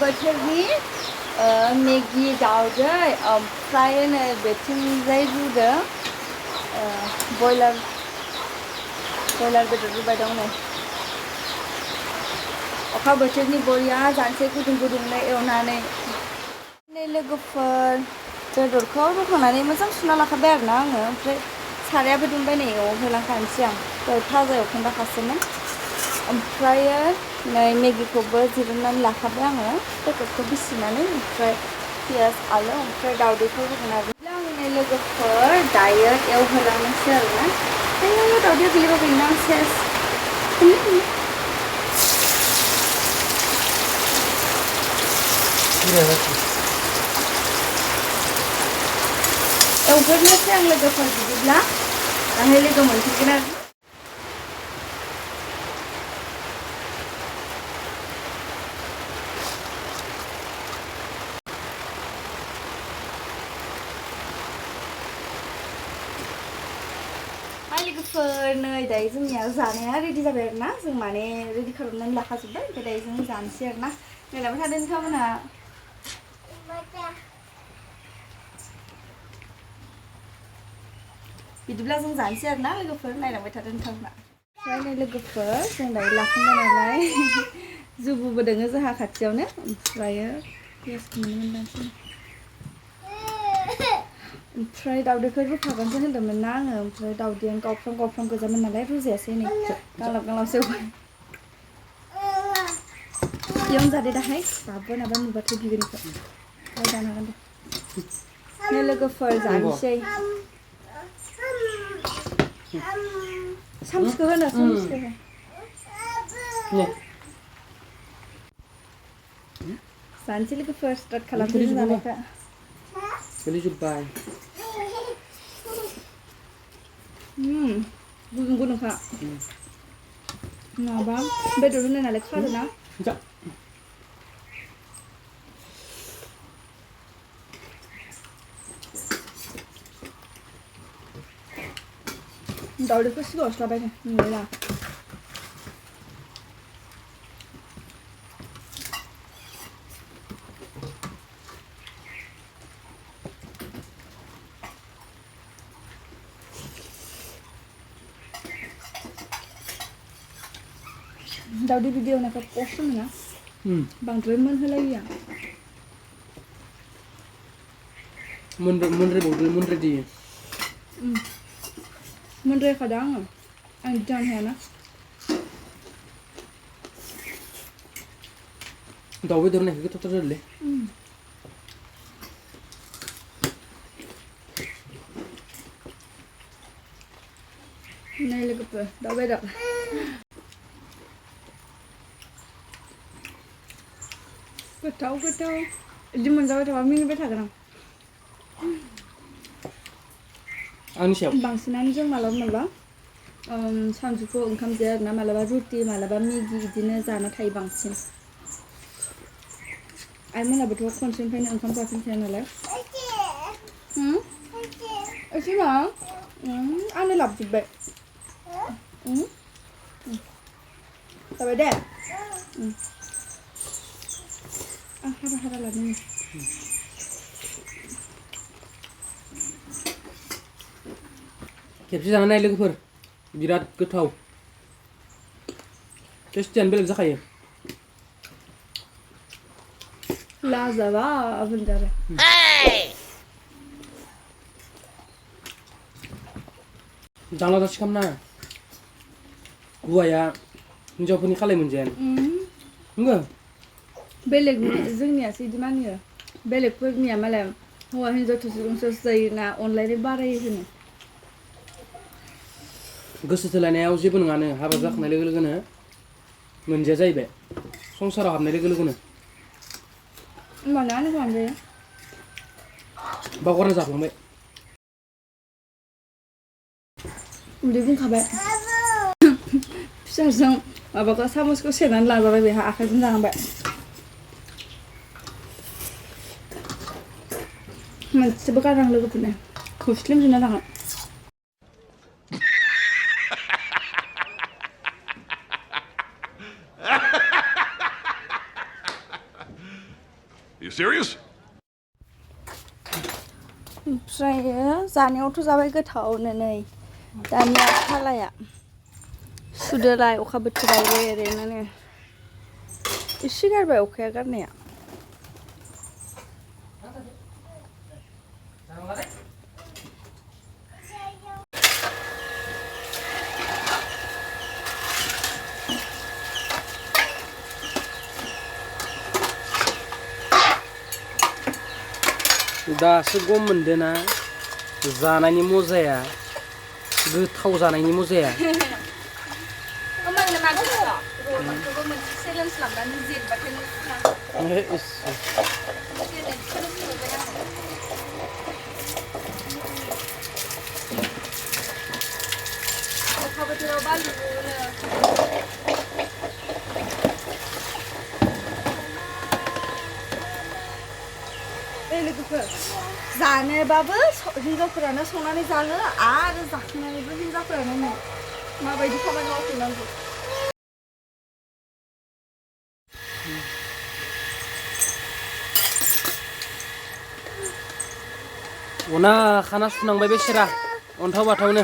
बोथोरनि मेगि दावदै ओमफ्राय नै बेथिंजाय रुदों बयलार बेदर रुबाय दं नै अखा बोथोरनि बरिया जानोसै गुदुं गुदुंनो एवनानै नै लोगोफोर बेदरखौ रुखांनानै मोजां सुना लाखाबाय आरोना आङो ओमफ्राय सारायाबो दुंबाय नै एवहोलांखानोसै आं दहाय भाजा एवखांबाखासैमोन ओमफ्रायो नै मेगिखौबो जिरनानै लाखाबाय आङो पेकेटखौ बिसिनानै ओमफ्राय पियाज आलु ओमफ्राय दावदैखौ रुगोन आरो आं नै लोगोफोर दायो एवहोलांनोसै आरोना दावदैया गोलैबा गैला आं सेस एवग्रोनोसै आं लोगोफोर बिदिब्ला दाहाय लोगो मोनफिनगोन आरो लोगोफोर नै दायो जोंनिया जानाया रेडि जाबाय आरोना जों माने रेडि खालामनानै लाखाजोब्बाय ओमफ्राय दायो जों जानोसै आरोना नायलांबाय थादों नोंथांमोनहा बिदिब्ला जों जानोसै आरोना लोगोफोर नायलांबाय थादों नोंथांमोनहा ओमफ्राय नै लोगोफोर जों दायो लाखांबाय नालाय जुबुबो दोङो जोंहा खाथियावनो ओमफ्रायो पियासखौ नुनो मोनदांसै ओमफ्राय दावदैखौ रुफागोनसो होनदोंमोन ना आङो ओमफ्राय दावदैयानो गावफ्राम गोजामोन नालाय रुजायासै नै गांलाब बेयावनो जादो दाहाय बाबो नाबा नुबाथाय बिगोनखौ दाहाय जानो हागोन दे लोगोफोर जानोसै सामसखौ होनो सामसखौ जानोसै लोगोफोर स्टार्ट खालामसै जों जानायखौ गोलैजोब्बाय गुदुं गुदुंखा नङाबा बेदर होनाय नालाय खारोना दावदैखौ सिगाङावसो लाबाय नुला दावदै बिदि एवनायखौ खस्थ' मोना बांद्राय मोनहोलायिया मोनद्रायदि मोनद्रायखादों आं जानो हायाना दाउ बेदर होनायखौ गोथावथार जादोंलै नै लोगोफोर दाउ बेदर गोथाव बिदि मोनजाबाय थाबा मिनिबाय थागोन आं आंनि सायाव बांसिनानो जों मालाबा सानजौफु ओंखाम जाया आरोना मालाबा रुटि मालाबा मेगि बिदिनो जाना थायो बांसिन आइमोनाबोथ' खनसेनिफ्रायनो ओंखाम जाफिनखाया नालाय एसे मा आंनो लाबोजोब्बाय जाबाय दे आं हारा लादों खेबसे जाना नाय लोगोफोर बिराद गोथाव टेस्टियानो बेलेग जाखायो लाजाबाब होनजाबाय दांला दासि खालामनाङा हौवाया हिनजावफोरनि खालाय मोनजायानो नंगौ बेलेगनि जोंनियासो बिदि मानियो बेलेगफोरनिया मालाय हौवा हिनजाव थोंसो जायोना अनलायनाय बारायो होनो गोसो थोलायनायाव जेबो नङानो हाबा जाखांनाय लोगो लोगोनो मोनजाया जाहैबाय संसाराव हाबनाय लोगो लोगोनो होमबाना आंनिखौ मोनजायो बावगारना जाफ्लांबाय उदै बुंखाबाय फिसाजों माबाखौ सामसखौ सेरनानै लाजाबाय बेहा आखाइजों जानांबाय मोनसेबो गारां लोगोफोरनो खोस्लिमजोबना थाङो You serious? ओमफ्रायो जानायावथ' जाबाय गोथावनो नै दानिया थालाया सुदोलाय अखा बोथोरावबो ओरैनो एसे गारबाय अखाया गारनाया दासो गम मोनदोना जानायनि मजाया गोथाव जानायनि मजाया ओमफ्राय मागो र'मानखौबो मोनसे चेलेन्ज लांनानै जेनबाथाय अखा बोथोराव बालुनो लोगोफोर जानोबाबो हिनजावफोरानो संनानै जानो आरो जाखांनानैबो हिनजावफोरानो माबायदि खामानि मावफैनांगौ अना खाना सुनांबाय बेसेरा अन्थाव बाथावनो